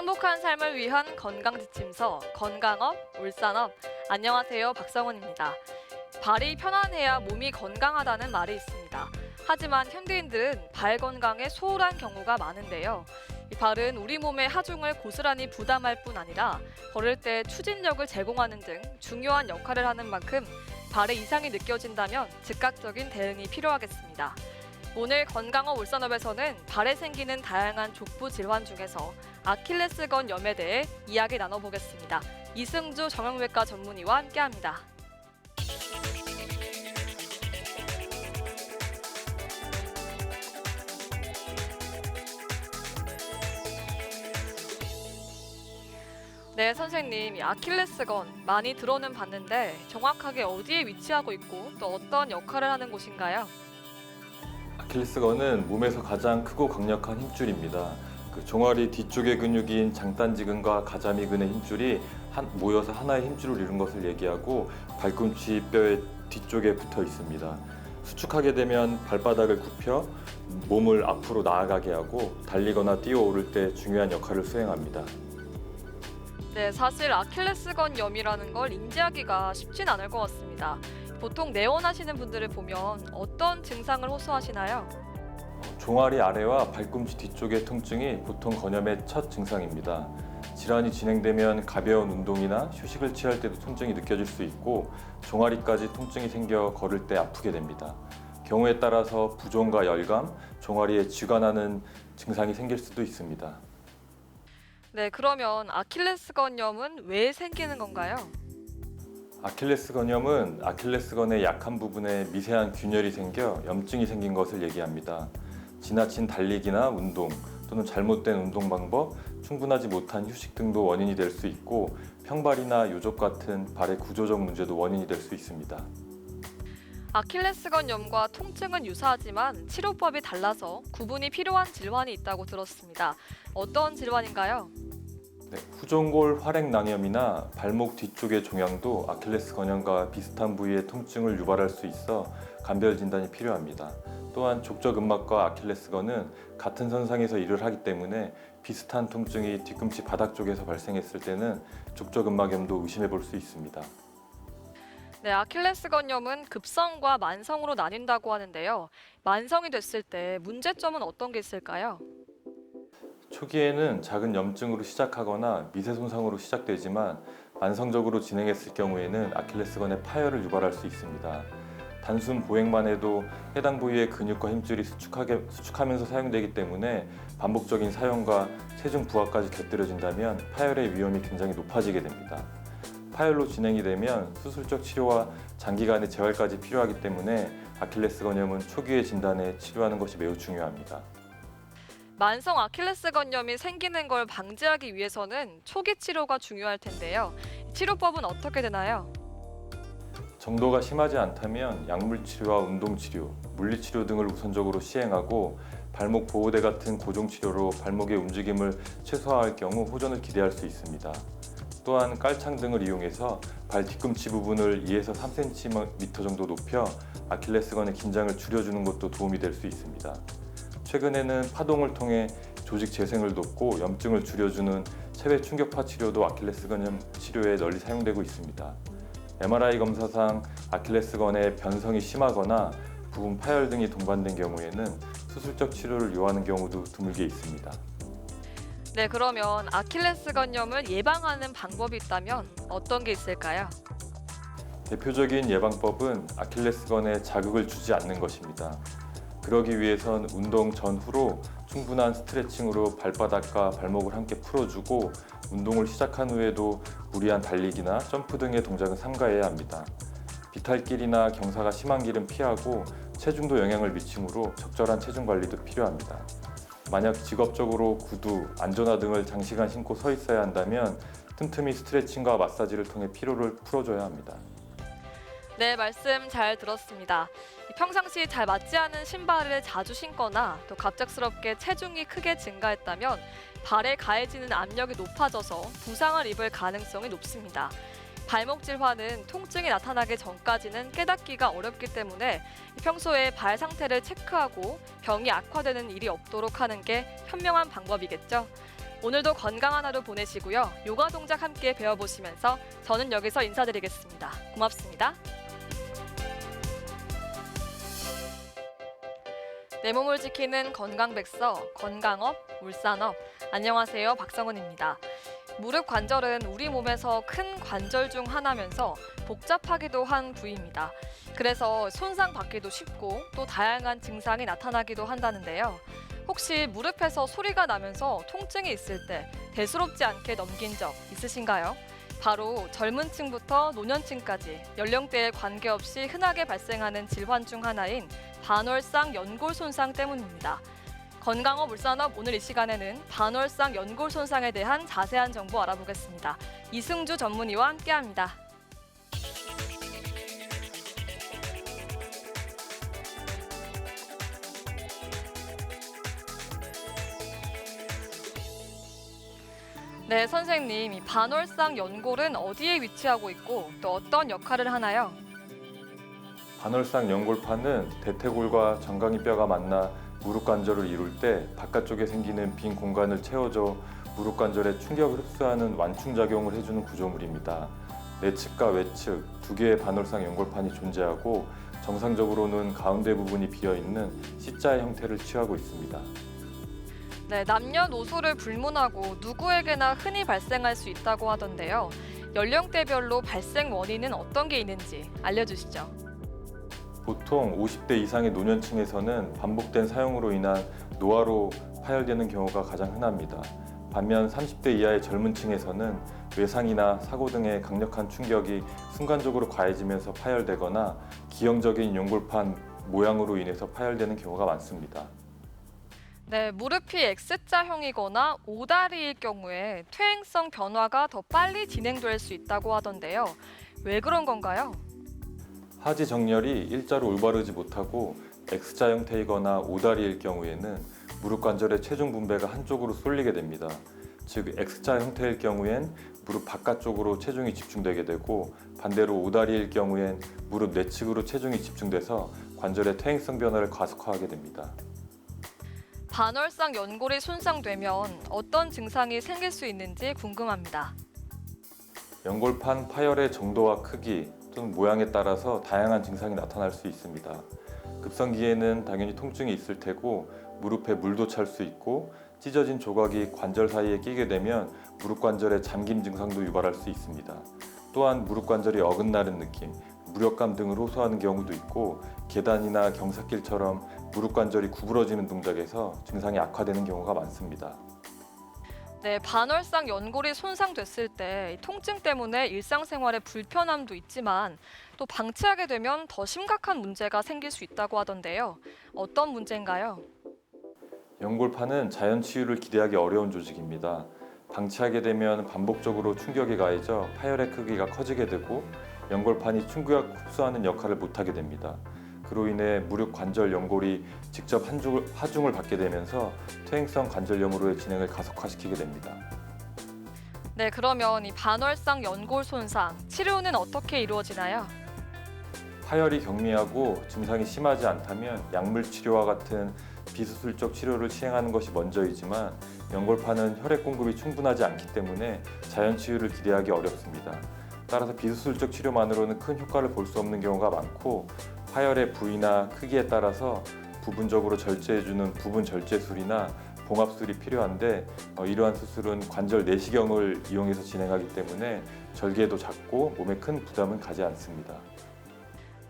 행복한 삶을 위한 건강 지침서 건강업 울산업. 안녕하세요, 박성원입니다. 발이 편안해야 몸이 건강하다는 말이 있습니다. 하지만 현대인들은 발 건강에 소홀한 경우가 많은데요. 이 발은 우리 몸의 하중을 고스란히 부담할 뿐 아니라 걸을 때 추진력을 제공하는 등 중요한 역할을 하는 만큼 발에 이상이 느껴진다면 즉각적인 대응이 필요하겠습니다. 오늘 건강업 울산업에서는 발에 생기는 다양한 족부 질환 중에서 아킬레스건염에 대해 이야기 나눠보겠습니다. 이승주 정형외과 전문의와 함께합니다. 네, 선생님, 이 아킬레스건 많이 들어는 봤는데 정확하게 어디에 위치하고 있고 또 어떤 역할을 하는 곳인가요? 아킬레스건은 몸에서 가장 크고 강력한 힘줄입니다. 종아리 뒤쪽의 근육인 장단지근과 가자미근의 힘줄이 모여서 하나의 힘줄을 이룬 것을 얘기하고 발꿈치 뼈의 뒤쪽에 붙어 있습니다. 수축하게 되면 발바닥을 굽혀 몸을 앞으로 나아가게 하고 달리거나 뛰어오를 때 중요한 역할을 수행합니다. 네, 사실 아킬레스건염이라는 걸 인지하기가 쉽진 않을 것 같습니다. 보통 내원하시는 분들을 보면 어떤 증상을 호소하시나요? 종아리 아래와 발꿈치 뒤쪽의 통증이 보통 건염의 첫 증상입니다. 질환이 진행되면 가벼운 운동이나 휴식을 취할 때도 통증이 느껴질 수 있고 종아리까지 통증이 생겨 걸을 때 아프게 됩니다. 경우에 따라서 부종과 열감, 종아리에 쥐가 나는 증상이 생길 수도 있습니다. 네, 그러면 아킬레스건염은 왜 생기는 건가요? 아킬레스건염은 아킬레스건의 약한 부분에 미세한 균열이 생겨 염증이 생긴 것을 얘기합니다. 지나친 달리기나 운동 또는 잘못된 운동 방법, 충분하지 못한 휴식 등도 원인이 될 수 있고 평발이나 요족 같은 발의 구조적 문제도 원인이 될 수 있습니다. 아킬레스건염과 통증은 유사하지만 치료법이 달라서 구분이 필요한 질환이 있다고 들었습니다. 어떤 질환인가요? 후종골 활액낭염이나 발목 뒤쪽의 종양도 아킬레스건염과 비슷한 부위의 통증을 유발할 수 있어 감별 진단이 필요합니다. 또한 족저근막과 아킬레스건은 같은 선상에서 일을 하기 때문에 비슷한 통증이 뒤꿈치 바닥 쪽에서 발생했을 때는 족저근막염도 의심해 볼 수 있습니다. 네, 아킬레스건염은 급성과 만성으로 나뉜다고 하는데요. 만성이 됐을 때 문제점은 어떤 게 있을까요? 초기에는 작은 염증으로 시작하거나 미세 손상으로 시작되지만 만성적으로 진행했을 경우에는 아킬레스건의 파열을 유발할 수 있습니다. 단순 보행만 해도 해당 부위의 근육과 힘줄이 수축하면서 사용되기 때문에 반복적인 사용과 체중 부하까지 곁들여진다면 파열의 위험이 굉장히 높아지게 됩니다. 파열로 진행이 되면 수술적 치료와 장기간의 재활까지 필요하기 때문에 아킬레스건염은 초기의 진단에 치료하는 것이 매우 중요합니다. 만성 아킬레스건염이 생기는 걸 방지하기 위해서는 초기 치료가 중요할 텐데요. 치료법은 어떻게 되나요? 정도가 심하지 않다면 약물치료와 운동치료, 물리치료 등을 우선적으로 시행하고 발목 보호대 같은 고정치료로 발목의 움직임을 최소화할 경우 호전을 기대할 수 있습니다. 또한 깔창 등을 이용해서 발 뒤꿈치 부분을 2에서 3cm 정도 높여 아킬레스건의 긴장을 줄여주는 것도 도움이 될 수 있습니다. 최근에는 파동을 통해 조직 재생을 돕고 염증을 줄여주는 체외 충격파 치료도 아킬레스건염 치료에 널리 사용되고 있습니다. MRI 검사상 아킬레스건의 변성이 심하거나 부분 파열 등이 동반된 경우에는 수술적 치료를 요하는 경우도 드물게 있습니다. 네, 그러면 아킬레스건염을 예방하는 방법이 있다면 어떤 게 있을까요? 대표적인 예방법은 아킬레스건에 자극을 주지 않는 것입니다. 그러기 위해선 운동 전후로 충분한 스트레칭으로 발바닥과 발목을 함께 풀어주고 운동을 시작한 후에도 무리한 달리기나 점프 등의 동작은 삼가해야 합니다. 비탈길이나 경사가 심한 길은 피하고 체중도 영향을 미치므로 적절한 체중 관리도 필요합니다. 만약 직업적으로 구두, 안전화 등을 장시간 신고 서 있어야 한다면 틈틈이 스트레칭과 마사지를 통해 피로를 풀어줘야 합니다. 네, 말씀 잘 들었습니다. 평상시 잘 맞지 않은 신발을 자주 신거나 또 갑작스럽게 체중이 크게 증가했다면 발에 가해지는 압력이 높아져서 부상을 입을 가능성이 높습니다. 발목 질환은 통증이 나타나기 전까지는 깨닫기가 어렵기 때문에 평소에 발 상태를 체크하고 병이 악화되는 일이 없도록 하는 게 현명한 방법이겠죠. 오늘도 건강한 하루 보내시고요. 요가 동작 함께 배워보시면서 저는 여기서 인사드리겠습니다. 고맙습니다. 내 몸을 지키는 건강백서, 건강업, 울산업. 안녕하세요, 박성은입니다. 무릎 관절은 우리 몸에서 큰 관절 중 하나면서 복잡하기도 한 부위입니다. 그래서 손상받기도 쉽고 또 다양한 증상이 나타나기도 한다는데요. 혹시 무릎에서 소리가 나면서 통증이 있을 때 대수롭지 않게 넘긴 적 있으신가요? 바로 젊은 층부터 노년층까지 연령대에 관계없이 흔하게 발생하는 질환 중 하나인 반월상 연골 손상 때문입니다. 건강업 울산업 오늘 이 시간에는 반월상 연골 손상에 대한 자세한 정보 알아보겠습니다. 이승주 전문의와 함께합니다. 네, 선생님, 이 반월상 연골은 어디에 위치하고 있고 또 어떤 역할을 하나요? 반월상 연골판은 대퇴골과 정강이 뼈가 만나 무릎 관절을 이룰 때 바깥쪽에 생기는 빈 공간을 채워줘 무릎 관절에 충격을 흡수하는 완충 작용을 해주는 구조물입니다. 내측과 외측 두 개의 반월상 연골판이 존재하고 정상적으로는 가운데 부분이 비어 있는 C자의 형태를 취하고 있습니다. 네, 남녀노소를 불문하고 누구에게나 흔히 발생할 수 있다고 하던데요. 연령대별로 발생 원인은 어떤 게 있는지 알려주시죠. 보통 50대 이상의 노년층에서는 반복된 사용으로 인한 노화로 파열되는 경우가 가장 흔합니다. 반면 30대 이하의 젊은 층에서는 외상이나 사고 등의 강력한 충격이 순간적으로 가해지면서 파열되거나 기형적인 연골판 모양으로 인해서 파열되는 경우가 많습니다. 네, 무릎이 X자형이거나 오다리일 경우에 퇴행성 변화가 더 빨리 진행될 수 있다고 하던데요. 왜 그런 건가요? 하지 정렬이 일자로 올바르지 못하고 X자 형태이거나 오다리일 경우에는 무릎 관절의 체중 분배가 한쪽으로 쏠리게 됩니다. 즉 X자 형태일 경우엔 무릎 바깥쪽으로 체중이 집중되게 되고 반대로 오다리일 경우엔 무릎 내측으로 체중이 집중돼서 관절의 퇴행성 변화를 가속화하게 됩니다. 반월상 연골이 손상되면 어떤 증상이 생길 수 있는지 궁금합니다. 연골판 파열의 정도와 크기 또는 모양에 따라서 다양한 증상이 나타날 수 있습니다. 급성기에는 당연히 통증이 있을 테고 무릎에 물도 찰 수 있고 찢어진 조각이 관절 사이에 끼게 되면 무릎 관절의 잠김 증상도 유발할 수 있습니다. 또한 무릎 관절이 어긋나는 느낌, 무력감 등을 호소하는 경우도 있고 계단이나 경사길처럼 무릎 관절이 구부러지는 동작에서 증상이 악화되는 경우가 많습니다. 네, 반월상 연골이 손상됐을 때 통증 때문에 일상생활에 불편함도 있지만 또 방치하게 되면 더 심각한 문제가 생길 수 있다고 하던데요. 어떤 문제인가요? 연골판은 자연 치유를 기대하기 어려운 조직입니다. 방치하게 되면 반복적으로 충격이 가해져 파열의 크기가 커지게 되고 연골판이 충격 흡수하는 역할을 못하게 됩니다. 그로 인해 무릎 관절 연골이 직접 하중을 받게 되면서 퇴행성 관절염으로의 진행을 가속화시키게 됩니다. 네, 그러면 이 반월상 연골 손상 치료는 어떻게 이루어지나요? 파열이 경미하고 증상이 심하지 않다면 약물 치료와 같은 비수술적 치료를 시행하는 것이 먼저이지만 연골판은 혈액 공급이 충분하지 않기 때문에 자연 치유를 기대하기 어렵습니다. 따라서 비수술적 치료만으로는 큰 효과를 볼 수 없는 경우가 많고 파열의 부위나 크기에 따라서 부분적으로 절제해주는 부분 절제술이나 봉합술이 필요한데 이러한 수술은 관절 내시경을 이용해서 진행하기 때문에 절개도 작고 몸에 큰 부담은 가지 않습니다.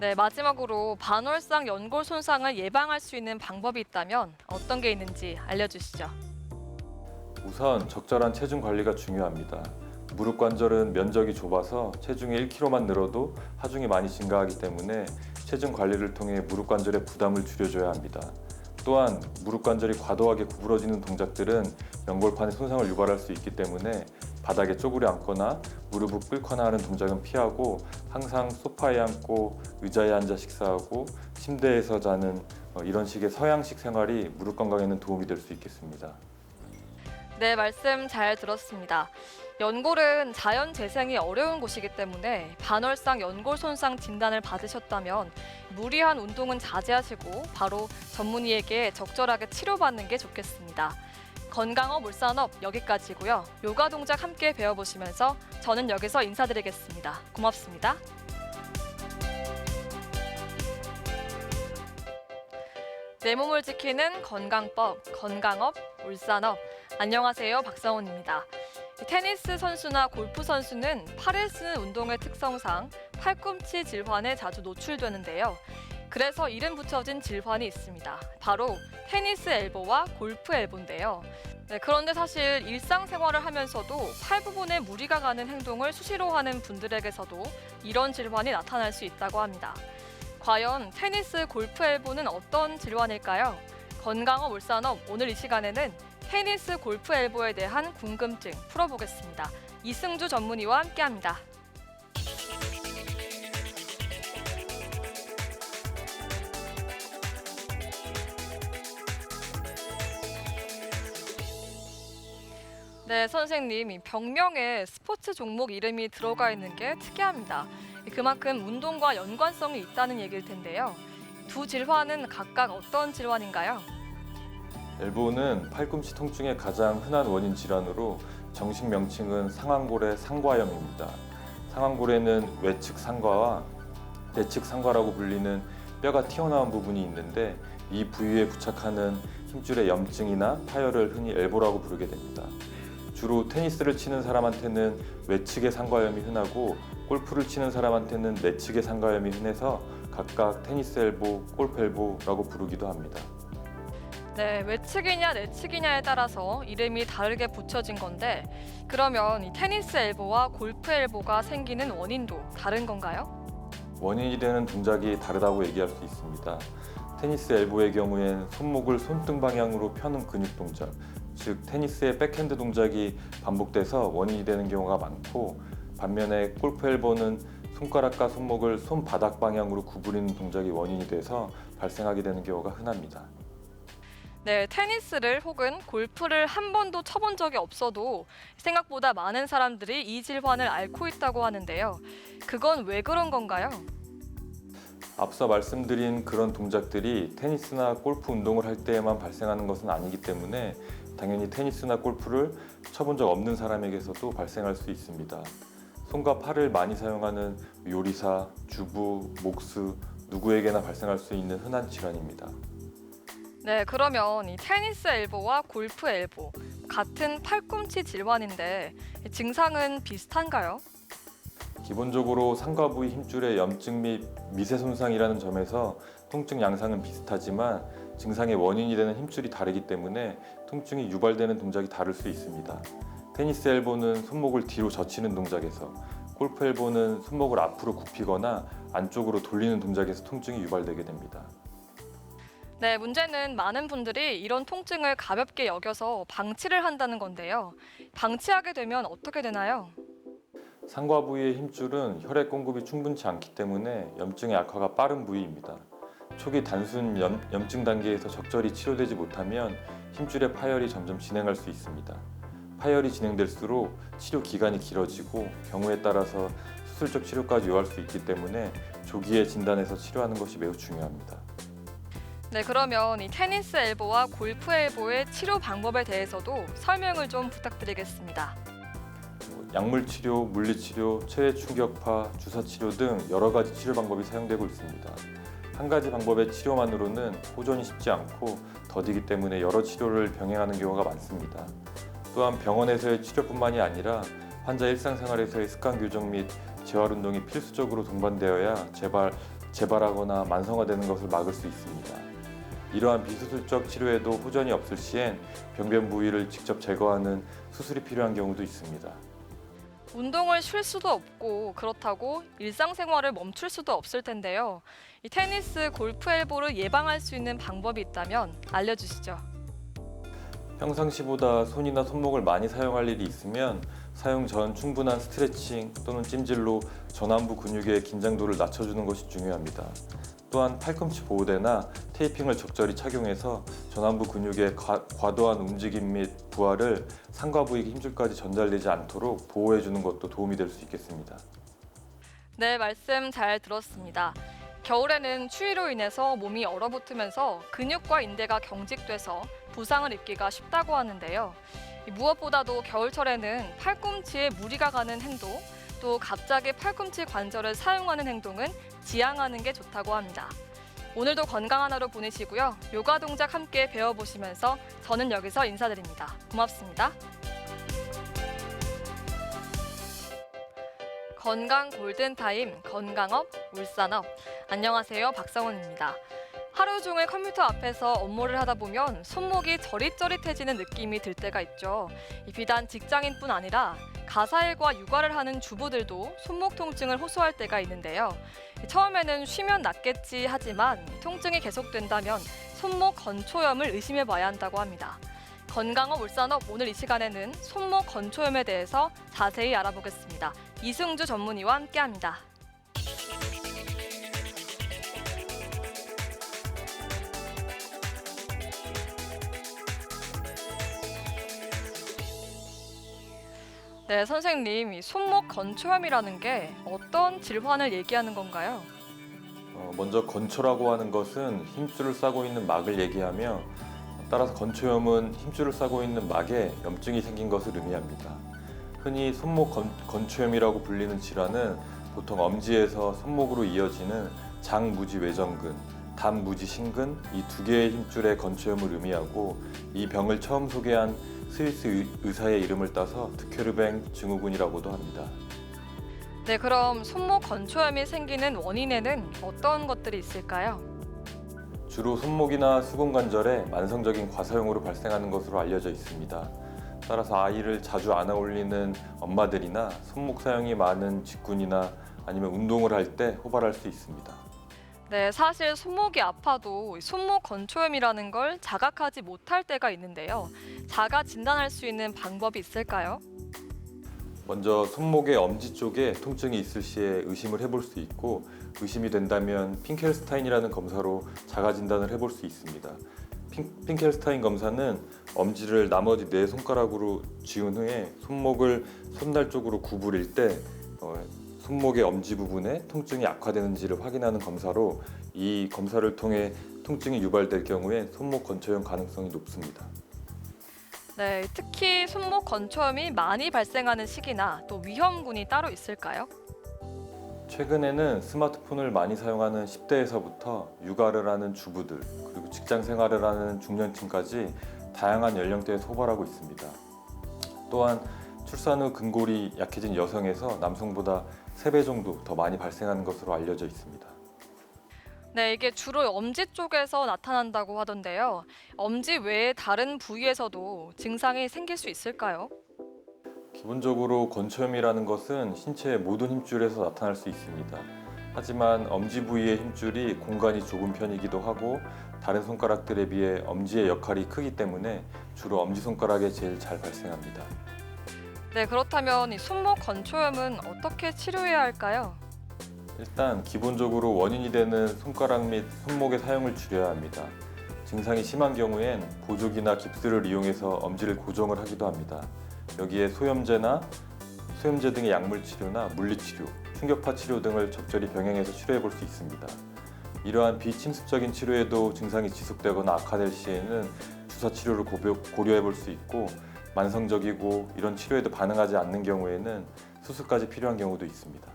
네, 마지막으로 반월상 연골 손상을 예방할 수 있는 방법이 있다면 어떤 게 있는지 알려주시죠. 우선 적절한 체중 관리가 중요합니다. 무릎 관절은 면적이 좁아서 체중이 1kg만 늘어도 하중이 많이 증가하기 때문에 체중 관리를 통해 무릎 관절의 부담을 줄여줘야 합니다. 또한 무릎 관절이 과도하게 구부러지는 동작들은 연골판의 손상을 유발할 수 있기 때문에 바닥에 쪼그려 앉거나 무릎을 꿇거나 하는 동작은 피하고 항상 소파에 앉고 의자에 앉아 식사하고 침대에서 자는 이런 식의 서양식 생활이 무릎 건강에는 도움이 될 수 있겠습니다. 네, 말씀 잘 들었습니다. 연골은 자연 재생이 어려운 곳이기 때문에 반월상 연골 손상 진단을 받으셨다면 무리한 운동은 자제하시고 바로 전문의에게 적절하게 치료받는 게 좋겠습니다. 건강업, 울산업 여기까지고요. 요가 동작 함께 배워보시면서 저는 여기서 인사드리겠습니다. 고맙습니다. 내 몸을 지키는 건강법, 건강업, 울산업. 안녕하세요, 박성훈입니다. 테니스 선수나 골프 선수는 팔을 쓰는 운동의 특성상 팔꿈치 질환에 자주 노출되는데요. 그래서 이름 붙여진 질환이 있습니다. 바로 테니스 엘보와 골프 엘보인데요. 그런데 사실 일상생활을 하면서도 팔 부분에 무리가 가는 행동을 수시로 하는 분들에게서도 이런 질환이 나타날 수 있다고 합니다. 과연 테니스 골프 엘보는 어떤 질환일까요? 건강업 울산업 오늘 이 시간에는 테니스 골프 엘보에 대한 궁금증 풀어보겠습니다. 이승주 전문의와 함께합니다. 네, 선생님, 이 병명에 스포츠 종목 이름이 들어가 있는 게 특이합니다. 그만큼 운동과 연관성이 있다는 얘기일 텐데요. 두 질환은 각각 어떤 질환인가요? 엘보는 팔꿈치 통증의 가장 흔한 원인 질환으로 정식 명칭은 상완골의 상과염입니다. 상완골에는 외측 상과와 내측 상과라고 불리는 뼈가 튀어나온 부분이 있는데 이 부위에 부착하는 힘줄의 염증이나 파열을 흔히 엘보라고 부르게 됩니다. 주로 테니스를 치는 사람한테는 외측의 상과염이 흔하고 골프를 치는 사람한테는 내측의 상과염이 흔해서 각각 테니스 엘보, 골프 엘보라고 부르기도 합니다. 네, 외측이냐 내측이냐에 따라서 이름이 다르게 붙여진 건데 그러면 이 테니스 엘보와 골프 엘보가 생기는 원인도 다른 건가요? 원인이 되는 동작이 다르다고 얘기할 수 있습니다. 테니스 엘보의 경우엔 손목을 손등 방향으로 펴는 근육 동작, 즉 테니스의 백핸드 동작이 반복돼서 원인이 되는 경우가 많고 반면에 골프 엘보는 손가락과 손목을 손바닥 방향으로 구부리는 동작이 원인이 돼서 발생하게 되는 경우가 흔합니다. 네, 테니스를 혹은 골프를 한 번도 쳐본 적이 없어도 생각보다 많은 사람들이 이 질환을 앓고 있다고 하는데요. 그건 왜 그런 건가요? 앞서 말씀드린 그런 동작들이 테니스나 골프 운동을 할 때에만 발생하는 것은 아니기 때문에 당연히 테니스나 골프를 쳐본 적 없는 사람에게서도 발생할 수 있습니다. 손과 팔을 많이 사용하는 요리사, 주부, 목수 누구에게나 발생할 수 있는 흔한 질환입니다. 네, 그러면 이 테니스 엘보와 골프 엘보 같은 팔꿈치 질환인데 증상은 비슷한가요? 기본적으로 상과 부위 힘줄의 염증 및 미세 손상이라는 점에서 통증 양상은 비슷하지만 증상의 원인이 되는 힘줄이 다르기 때문에 통증이 유발되는 동작이 다를 수 있습니다. 테니스 엘보는 손목을 뒤로 젖히는 동작에서, 골프 엘보는 손목을 앞으로 굽히거나 안쪽으로 돌리는 동작에서 통증이 유발되게 됩니다. 네, 문제는 많은 분들이 이런 통증을 가볍게 여겨서 방치를 한다는 건데요. 방치하게 되면 어떻게 되나요? 상과 부위의 힘줄은 혈액 공급이 충분치 않기 때문에 염증의 악화가 빠른 부위입니다. 초기 단순 염증 단계에서 적절히 치료되지 못하면 힘줄의 파열이 점점 진행할 수 있습니다. 파열이 진행될수록 치료 기간이 길어지고 경우에 따라서 수술적 치료까지 요할 수 있기 때문에 조기에 진단해서 치료하는 것이 매우 중요합니다. 네, 그러면 이 테니스 엘보와 골프 엘보의 치료 방법에 대해서도 설명을 좀 부탁드리겠습니다. 약물 치료, 물리 치료, 체외 충격파, 주사 치료 등 여러 가지 치료 방법이 사용되고 있습니다. 한 가지 방법의 치료만으로는 호전이 쉽지 않고 더디기 때문에 여러 치료를 병행하는 경우가 많습니다. 또한 병원에서의 치료뿐만이 아니라 환자 일상생활에서의 습관 교정 및 재활 운동이 필수적으로 동반되어야 재발하거나 만성화되는 것을 막을 수 있습니다. 이러한 비수술적 치료에도 호전이 없을 시엔 병변 부위를 직접 제거하는 수술이 필요한 경우도 있습니다. 운동을 쉴 수도 없고 그렇다고 일상생활을 멈출 수도 없을 텐데요. 이 테니스, 골프 엘보를 예방할 수 있는 방법이 있다면 알려주시죠. 평상시보다 손이나 손목을 많이 사용할 일이 있으면 사용 전 충분한 스트레칭 또는 찜질로 전완부 근육의 긴장도를 낮춰주는 것이 중요합니다. 또한 팔꿈치 보호대나 테이핑을 적절히 착용해서 전완부 근육의 과도한 움직임 및 부하를 상과 부위 힘줄까지 전달되지 않도록 보호해주는 것도 도움이 될 수 있겠습니다. 네, 말씀 잘 들었습니다. 겨울에는 추위로 인해서 몸이 얼어붙으면서 근육과 인대가 경직돼서 부상을 입기가 쉽다고 하는데요. 무엇보다도 겨울철에는 팔꿈치에 무리가 가는 행동, 또 갑자기 팔꿈치 관절을 사용하는 행동은 지양하는 게 좋다고 합니다. 오늘도 건강한 하루 보내시고요. 요가 동작 함께 배워보시면서 저는 여기서 인사드립니다. 고맙습니다. 건강 골든타임 건강업 울산업. 안녕하세요, 박성훈입니다. 하루 종일 컴퓨터 앞에서 업무를 하다 보면 손목이 저릿저릿해지는 느낌이 들 때가 있죠. 비단 직장인뿐 아니라 가사일과 육아를 하는 주부들도 손목 통증을 호소할 때가 있는데요. 처음에는 쉬면 낫겠지 하지만 통증이 계속된다면 손목 건초염을 의심해 봐야 한다고 합니다. 건강업 울산업 오늘 이 시간에는 손목 건초염에 대해서 자세히 알아보겠습니다. 이승주 전문의와 함께합니다. 네, 선생님, 이 손목 건초염이라는 게 어떤 질환을 얘기하는 건가요? 먼저 건초라고 하는 것은 힘줄을 싸고 있는 막을 얘기하며 따라서 건초염은 힘줄을 싸고 있는 막에 염증이 생긴 것을 의미합니다. 흔히 손목 건초염이라고 불리는 질환은 보통 엄지에서 손목으로 이어지는 장무지 외전근, 단무지 신근 이 두 개의 힘줄의 건초염을 의미하고 이 병을 처음 소개한 스위스 의사의 이름을 따서 드케르뱅 증후군이라고도 합니다. 네, 그럼 손목 건초염이 생기는 원인에는 어떤 것들이 있을까요? 주로 손목이나 수근관절에 만성적인 과사용으로 발생하는 것으로 알려져 있습니다. 따라서 아이를 자주 안아 올리는 엄마들이나 손목 사용이 많은 직군이나 아니면 운동을 할 때 호발할 수 있습니다. 네, 사실 손목이 아파도 손목 건초염이라는 걸 자각하지 못할 때가 있는데요. 자가 진단할 수 있는 방법이 있을까요? 먼저 손목의 엄지 쪽에 통증이 있을 시에 의심을 해볼 수 있고 의심이 된다면 핑켈스타인이라는 검사로 자가 진단을 해볼 수 있습니다. 핑켈스타인 검사는 엄지를 나머지 네 손가락으로 쥐은 후에 손목을 손날 쪽으로 구부릴 때 손목의 엄지 부분에 통증이 악화되는지를 확인하는 검사로 이 검사를 통해 통증이 유발될 경우에 손목 건초염 가능성이 높습니다. 네, 특히 손목 건초염이 많이 발생하는 시기나 또 위험군이 따로 있을까요? 최근에는 스마트폰을 많이 사용하는 10대에서부터 육아를 하는 주부들 그리고 직장 생활을 하는 중년층까지 다양한 연령대에서 호발하고 있습니다. 또한 출산 후 근골이 약해진 여성에서 남성보다 3배 정도 더 많이 발생하는 것으로 알려져 있습니다. 네, 이게 주로 엄지 쪽에서 나타난다고 하던데요. 엄지 외에 다른 부위에서도 증상이 생길 수 있을까요? 기본적으로 건초염이라는 것은 신체의 모든 힘줄에서 나타날 수 있습니다. 하지만 엄지 부위의 힘줄이 공간이 좁은 편이기도 하고 다른 손가락들에 비해 엄지의 역할이 크기 때문에 주로 엄지손가락에 제일 잘 발생합니다. 네, 그렇다면 이 손목 건초염은 어떻게 치료해야 할까요? 일단 기본적으로 원인이 되는 손가락 및 손목의 사용을 줄여야 합니다. 증상이 심한 경우엔 보조기나 깁스를 이용해서 엄지를 고정을 하기도 합니다. 여기에 소염제 등의 약물 치료나 물리치료, 충격파 치료 등을 적절히 병행해서 치료해 볼 수 있습니다. 이러한 비침습적인 치료에도 증상이 지속되거나 악화될 시에는 주사 치료를 고려해 볼 수 있고 만성적이고 이런 치료에도 반응하지 않는 경우에는 수술까지 필요한 경우도 있습니다.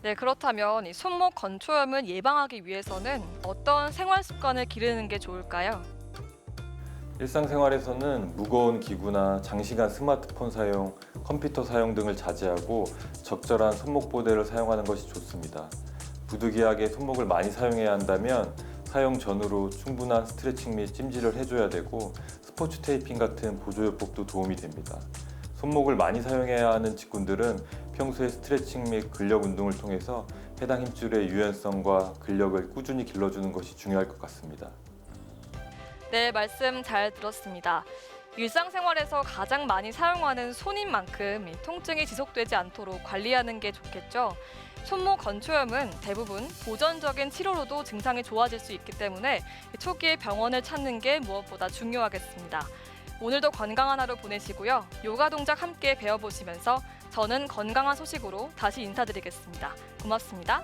네, 그렇다면 이 손목 건초염을 예방하기 위해서는 어떤 생활 습관을 기르는 게 좋을까요? 일상생활에서는 무거운 기구나 장시간 스마트폰 사용, 컴퓨터 사용 등을 자제하고 적절한 손목 보호대를 사용하는 것이 좋습니다. 부득이하게 손목을 많이 사용해야 한다면 사용 전후로 충분한 스트레칭 및 찜질을 해줘야 되고 스포츠 테이핑 같은 보조요법도 도움이 됩니다. 손목을 많이 사용해야 하는 직군들은 평소에 스트레칭 및 근력 운동을 통해서 해당 힘줄의 유연성과 근력을 꾸준히 길러주는 것이 중요할 것 같습니다. 네, 말씀 잘 들었습니다. 일상생활에서 가장 많이 사용하는 손인 만큼 이 통증이 지속되지 않도록 관리하는 게 좋겠죠. 손목 건초염은 대부분 보전적인 치료로도 증상이 좋아질 수 있기 때문에 초기에 병원을 찾는 게 무엇보다 중요하겠습니다. 오늘도 건강한 하루 보내시고요. 요가 동작 함께 배워보시면서 저는 건강한 소식으로 다시 인사드리겠습니다. 고맙습니다.